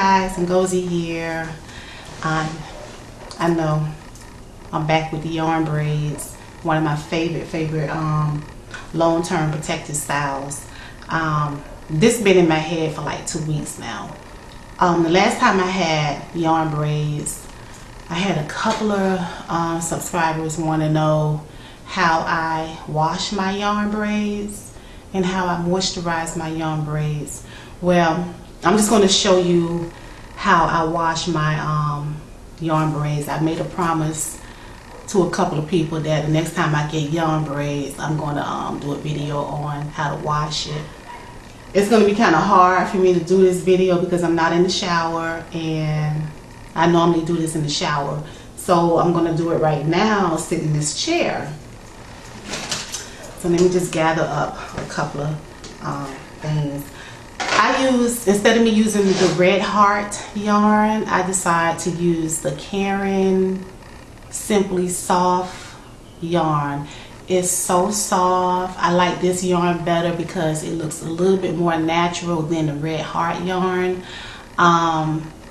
Guys, and Ngozi here. I know I'm back with the yarn braids, one of my favorite long-term protective styles. This been in my head for like 2 weeks now. The last time I had yarn braids, I had a couple of subscribers want to know how I wash my yarn braids and how I moisturize my yarn braids. Well, I'm just going to show you how I wash my yarn braids. I made a promise to a couple of people that the next time I get yarn braids, I'm going to do a video on how to wash it. It's going to be kind of hard for me to do this video because I'm not in the shower, and I normally do this in the shower. So I'm going to do it right now sitting in this chair. So let me just gather up a couple of things. I use, instead of me using the Red Heart yarn, I decided to use the Caron Simply Soft yarn. It's so soft. I like this yarn better because it looks a little bit more natural than the Red Heart yarn.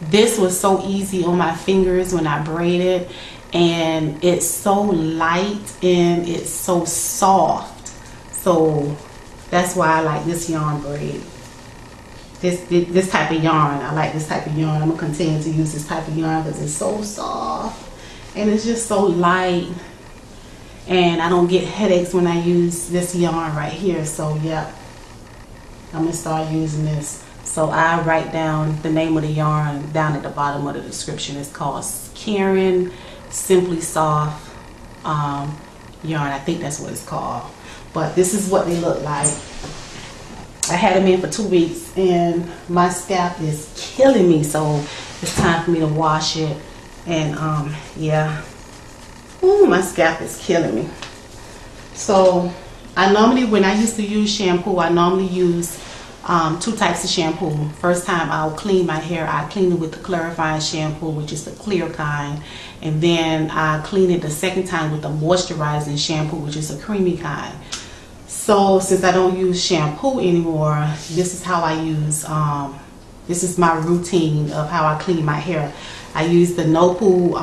This was so easy on my fingers when I braided, and it's so light and it's so soft. So that's why I like this yarn braid. This type of yarn. I like this type of yarn. I'm going to continue to use this type of yarn because it's so soft and it's just so light, and I don't get headaches when I use this yarn right here. So yeah, I'm going to start using this. So I write down the name of the yarn down at the bottom of the description. It's called Caron Simply Soft yarn. I think that's what it's called. But this is what they look like. I had them in for 2 weeks and my scalp is killing me, so it's time for me to wash it. And yeah, ooh, my scalp is killing me. So I normally, when I used to use shampoo, I normally use 2 types of shampoo. First time I'll clean my hair, I clean it with the clarifying shampoo, which is the clear kind, and then I clean it the second time with the moisturizing shampoo, which is a creamy kind. So since I don't use shampoo anymore, this is how I use, this is my routine of how I clean my hair. I use the No Poo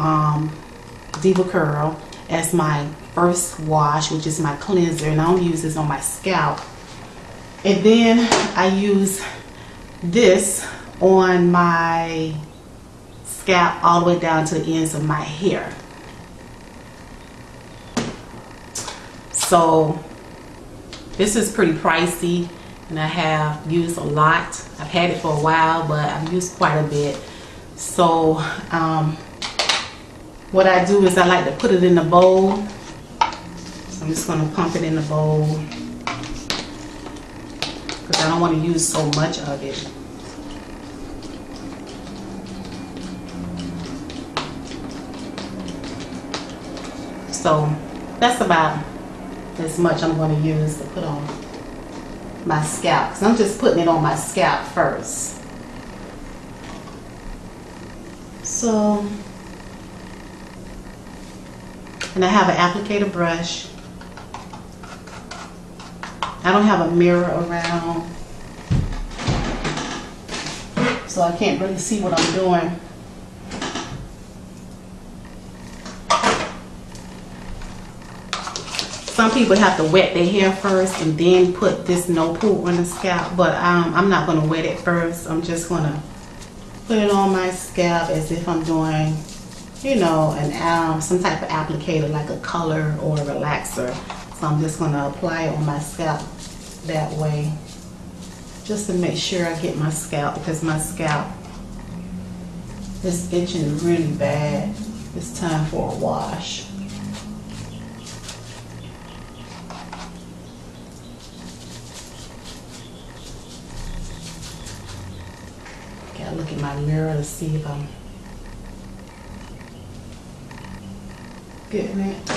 Deva Curl as my first wash, which is my cleanser, and I don't use this on my scalp. And then I use this on my scalp all the way down to the ends of my hair. So this is pretty pricey, and I have used a lot. I've had it for a while, but I've used quite a bit. So what I do is I like to put it in a bowl. So I'm just going to pump it in the bowl because I don't want to use so much of it. So that's about as much I'm going to use to put on my scalp, because I'm just putting it on my scalp first. So, and I have an applicator brush. I don't have a mirror around, so I can't really see what I'm doing. Some people have to wet their hair first and then put this No Poo on the scalp, but I'm not going to wet it first. I'm just going to put it on my scalp as if I'm doing, you know, some type of applicator like a color or a relaxer. So I'm just going to apply it on my scalp that way, just to make sure I get my scalp, because my scalp is itching really bad. It's time for a wash. Gotta look in my mirror to see if I'm getting it.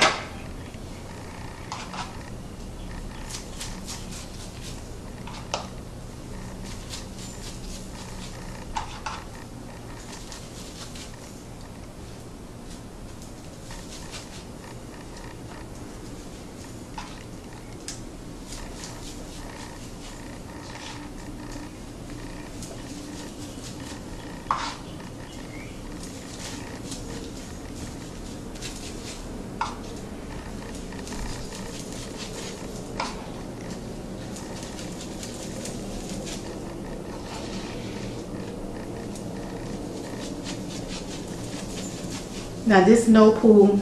Now this no poo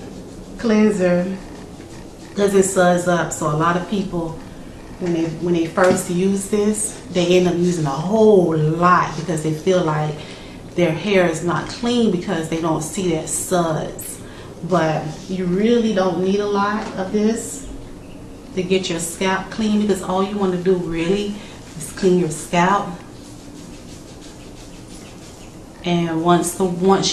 cleanser doesn't suds up, so a lot of people when they first use this, they end up using a whole lot because they feel like their hair is not clean because they don't see that suds. But you really don't need a lot of this to get your scalp clean, because all you want to do really is clean your scalp. And once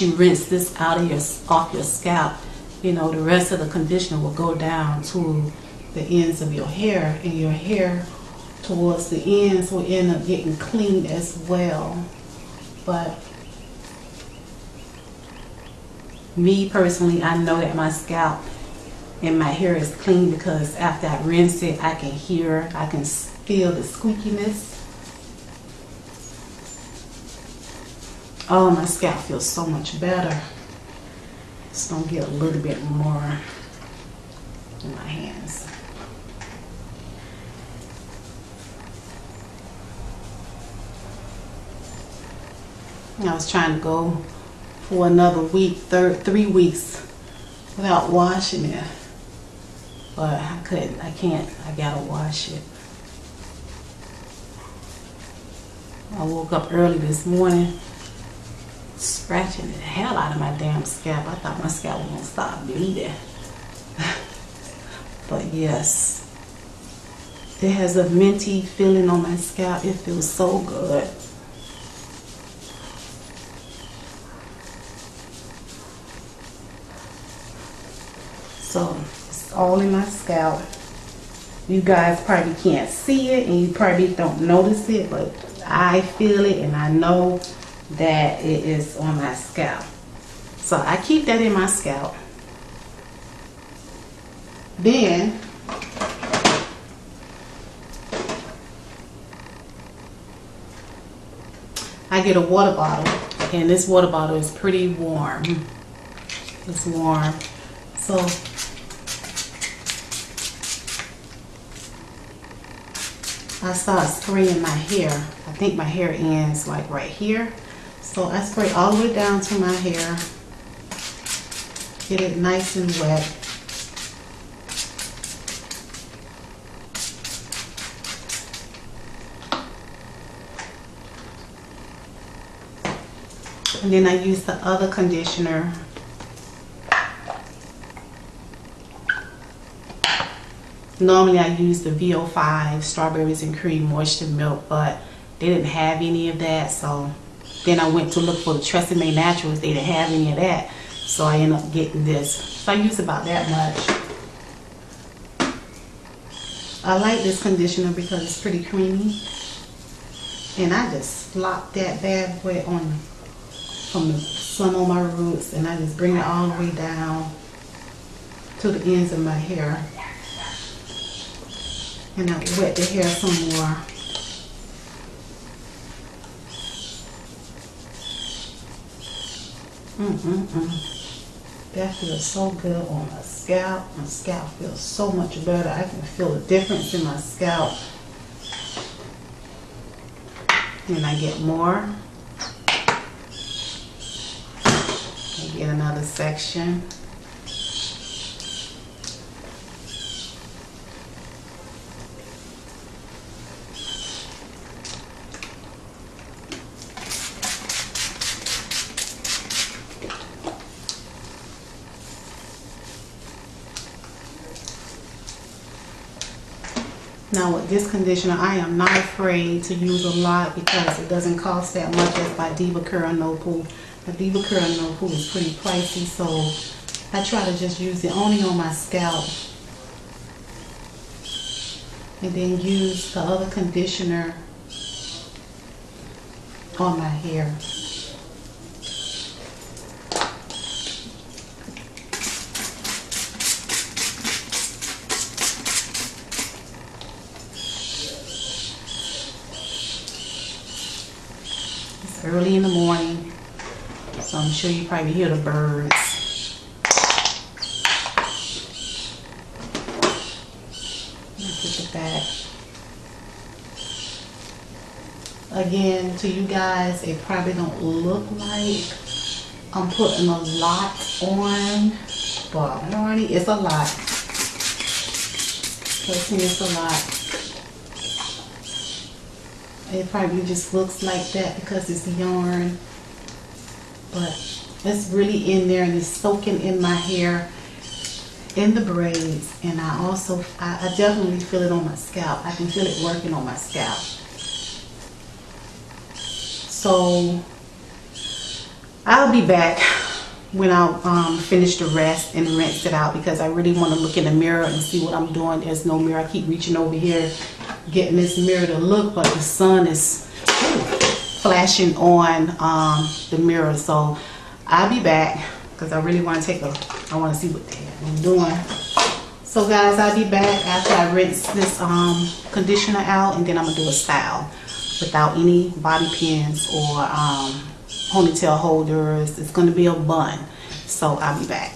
you rinse this out of off your scalp, you know, the rest of the conditioner will go down to the ends of your hair, and your hair towards the ends will end up getting clean as well. But me personally, I know that my scalp and my hair is clean because after I rinse it, I can feel the squeakiness. Oh, my scalp feels so much better. Just gonna get a little bit more in my hands. I was trying to go for another week, 3 weeks without washing it, but I couldn't. I can't. I gotta wash it. I woke up early this morning scratching the hell out of my damn scalp. I thought my scalp was gonna stop bleeding. But yes, it has a minty feeling on my scalp. It feels so good. So it's all in my scalp. You guys probably can't see it and you probably don't notice it, but I feel it and I know that it is on my scalp. So I keep that in my scalp. Then I get a water bottle, and this water bottle is pretty warm. It's warm. So I start spraying my hair. I think my hair ends like right here. So I spray all the way down to my hair. Get it nice and wet. And then I use the other conditioner. Normally I use the VO5 Strawberries and Cream Moisture Milk, but they didn't have any of that. So then I went to look for the Tresemme Naturals. They didn't have any of that. So I ended up getting this. So I use about that much. I like this conditioner because it's pretty creamy. And I just slop that bad boy on from the sun on my roots, and I just bring it all the way down to the ends of my hair. And I wet the hair some more. That feels so good on my scalp. My scalp feels so much better. I can feel the difference in my scalp. And I get more. I get another section. Now with this conditioner, I am not afraid to use a lot because it doesn't cost that much as by Deva Caron No-Poo. The Deva Caron No-Poo is pretty pricey, so I try to just use it only on my scalp. And then use the other conditioner on my hair. Early in the morning, so I'm sure you probably hear the birds. Put it back. Again, to you guys, it probably don't look like I'm putting a lot on, but honey, it's a lot. Trust me, it's a lot. It probably just looks like that because it's yarn, but it's really in there and it's soaking in my hair, in the braids, and I definitely feel it on my scalp. I can feel it working on my scalp. So I'll be back when I finish the rest and rinse it out, because I really want to look in the mirror and see what I'm doing. There's no mirror. I keep reaching over here getting this mirror to look, but the sun is flashing on the mirror. So I'll be back because I really want to I want to see what the heck I'm doing. So guys, I'll be back after I rinse this conditioner out, and then I'm going to do a style without any bobby pins or ponytail holders. It's going to be a bun. So I'll be back.